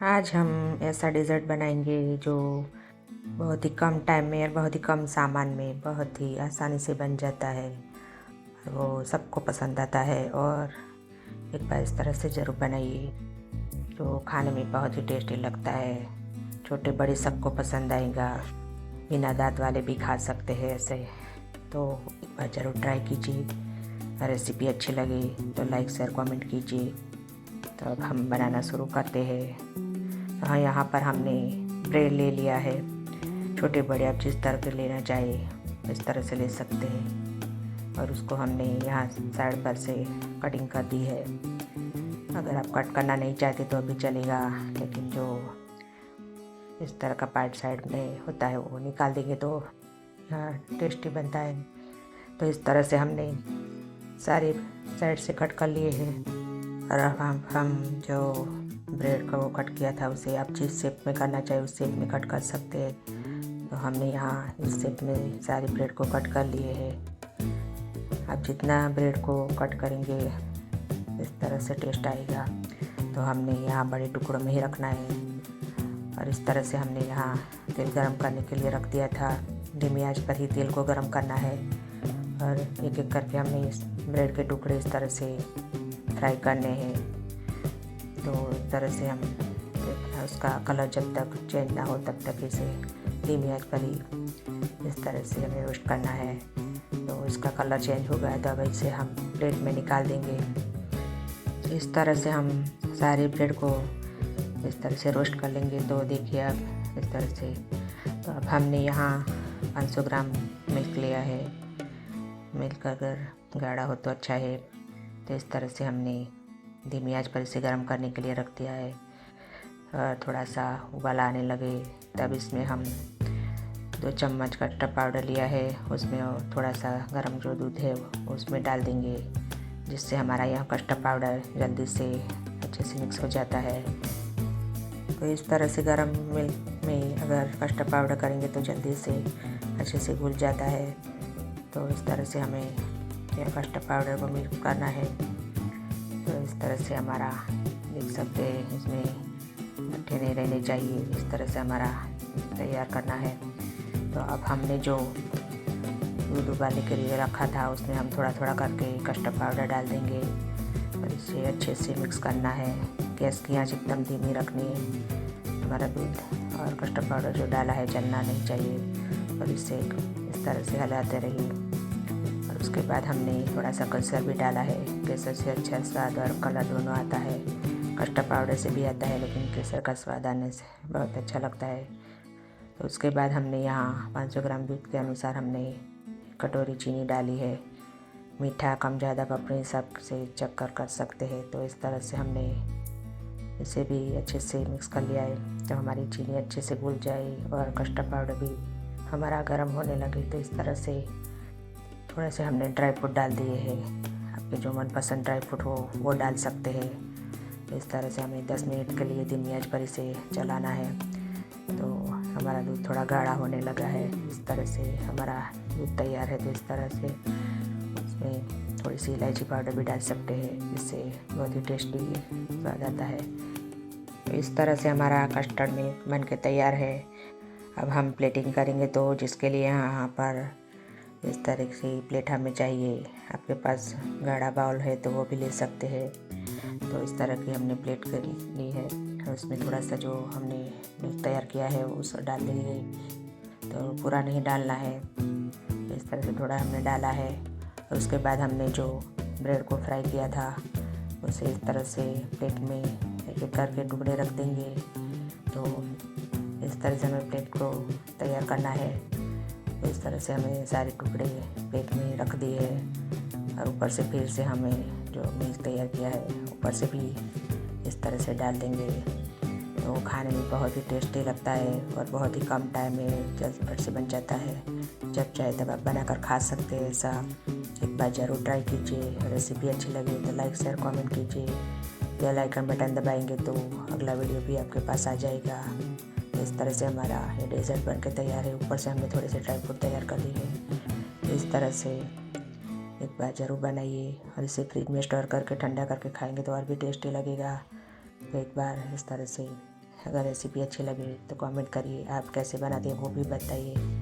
आज हम ऐसा डेज़र्ट बनाएंगे जो बहुत ही कम टाइम में और बहुत ही कम सामान में बहुत ही आसानी से बन जाता है। वो सबको पसंद आता है और एक बार इस तरह से ज़रूर बनाइए जो खाने में बहुत ही टेस्टी लगता है। छोटे बड़े सबको पसंद आएगा, बिना दांत वाले भी खा सकते हैं ऐसे। तो एक बार ज़रूर ट्राई कीजिए। रेसिपी अच्छी लगे तो लाइक शेयर कमेंट कीजिए। तो अब हम बनाना शुरू करते हैं। हाँ, यहाँ पर हमने ब्रेड ले लिया है। छोटे बड़े आप जिस तरह के लेना चाहिए इस तरह से ले सकते हैं। और उसको हमने यहाँ साइड पर से कटिंग कर दी है। अगर आप कट करना नहीं चाहते तो भी चलेगा, लेकिन जो इस तरह का पार्ट साइड में होता है वो निकाल देंगे तो टेस्टी बनता है। तो इस तरह से हमने सारे साइड से कट कर लिए हैं। और अब हम जो ब्रेड का वो कट किया था उसे आप जिस शेप में करना चाहिए उस शेप में कट कर सकते हैं। तो हमने यहाँ इस शेप में सारी ब्रेड को कट कर लिए हैं। आप जितना ब्रेड को कट करेंगे इस तरह से टेस्ट आएगा। तो हमने यहाँ बड़े टुकड़ों में ही रखना है। और इस तरह से हमने यहाँ तेल गरम करने के लिए रख दिया था। धीमी आंच पर ही तेल को गरम करना है। और एक एक करके हमने इस ब्रेड के टुकड़े इस तरह से फ्राई करने हैं। तो इस तरह से हम उसका कलर जब तक चेंज ना हो तब तक इसे धीमी आंच पर ही इस तरह से हमें रोस्ट करना है। तो इसका कलर चेंज हो गया तो अब इसे हम प्लेट में निकाल देंगे। इस तरह से हम सारे ब्रेड को इस तरह से रोस्ट कर लेंगे। तो देखिए आप इस तरह से। तो अब हमने यहाँ 500 ग्राम मिल्क लिया है। मिल्क अगर गाढ़ा हो तो अच्छा है। तो इस तरह से हमने धीमी आंच पर इसे गर्म करने के लिए रख दिया है। और थोड़ा सा उबाल आने लगे तब इसमें हम 2 चम्मच कस्टर्ड पाउडर लिया है। उसमें थोड़ा सा गर्म जो दूध है उसमें डाल देंगे, जिससे हमारा यह कस्टर्ड पाउडर जल्दी से अच्छे से मिक्स हो जाता है। तो इस तरह से गर्म मिल्क में अगर कस्टर्ड पाउडर करेंगे तो जल्दी से अच्छे से घुल जाता है। तो इस तरह से हमें यह कस्टर्ड पाउडर को मिक्स करना है। तो इस तरह से हमारा देख सकते हैं इसमें मट्ठे नहीं रहने चाहिए। इस तरह से हमारा तैयार करना है। तो अब हमने जो दूध उबालने के लिए रखा था उसमें हम थोड़ा थोड़ा करके कस्टर्ड पाउडर डाल देंगे और इसे अच्छे से मिक्स करना है। गैस की आंच एकदम धीमी रखनी है। हमारा दूध और कस्टर्ड पाउडर जो डाला है जलना नहीं चाहिए। और इसे इस तरह से हिलाते रहिए। और उसके बाद हमने थोड़ा सा केसर भी डाला है। केसर से अच्छा स्वाद और कलर दोनों आता है। कस्टर्ड पाउडर से भी आता है, लेकिन केसर का स्वाद आने से बहुत अच्छा लगता है। तो उसके बाद हमने यहाँ 500 ग्राम दूध के अनुसार हमने कटोरी चीनी डाली है। मीठा कम ज़्यादा आप अपने हिसाब से चेक कर सकते हैं। तो इस तरह से हमने इसे भी अच्छे से मिक्स कर लिया है। तो हमारी चीनी अच्छे से घुल जाए और कस्टर्ड पाउडर भी हमारा गर्म होने लगे तो इस तरह से थोड़ा से हमने ड्राई फ्रूट डाल दिए हैं। आपके जो मनपसंद ड्राई फ्रूट हो वो डाल सकते हैं। तो इस तरह से हमें 10 मिनट के लिए धीमी आंच पर इसे चलाना है। तो हमारा दूध थोड़ा गाढ़ा होने लगा है। इस तरह से हमारा दूध तैयार है। तो इस तरह से उसमें थोड़ी सी इलायची पाउडर भी डाल सकते हैं, जिससे बहुत ही टेस्टी स्वाद आता है। तो इस तरह से हमारा कस्टर्ड मिल्क बन के तैयार है। अब हम प्लेटिंग करेंगे। तो जिसके लिए यहाँ पर इस तरह की प्लेट हमें चाहिए। आपके पास गाढ़ा बाउल है तो वो भी ले सकते हैं। तो इस तरह की हमने प्लेट कर ली है। और उसमें थोड़ा सा जो हमने मिल्क तैयार किया है उस डाल देंगे। तो पूरा नहीं डालना है। इस तरह से थोड़ा हमने डाला है। और उसके बाद हमने जो ब्रेड को फ्राई किया था उसे इस तरह से प्लेट में एक एक करके टुकड़े रख देंगे। तो इस तरह से हमें प्लेट को तैयार करना है। तो इस तरह से हमें सारे टुकड़े प्लेट में रख दिए और ऊपर से फिर से हमें जो मिल्क तैयार किया है ऊपर से भी इस तरह से डाल देंगे। तो खाने में बहुत ही टेस्टी लगता है और बहुत ही कम टाइम में झटपट से बन जाता है। जब चाहे तब आप बनाकर खा सकते हैं। ऐसा एक बार ज़रूर ट्राई कीजिए। रेसिपी अच्छी लगे तो लाइक शेयर कमेंट कीजिए। बेल आइकन बटन दबाएंगे तो अगला वीडियो भी आपके पास आ जाएगा। इस तरह से हमारा ये डेजर्ट बन के तैयार है। ऊपर से हमने थोड़े से ड्राई फ्रूट तैयार कर लिए। इस तरह से एक बार ज़रूर बनाइए और इसे फ्रिज में स्टोर करके ठंडा करके खाएंगे तो और भी टेस्टी लगेगा। तो एक बार इस तरह से अगर रेसिपी अच्छी लगे तो कमेंट करिए, आप कैसे बनाते हैं वो भी बताइए।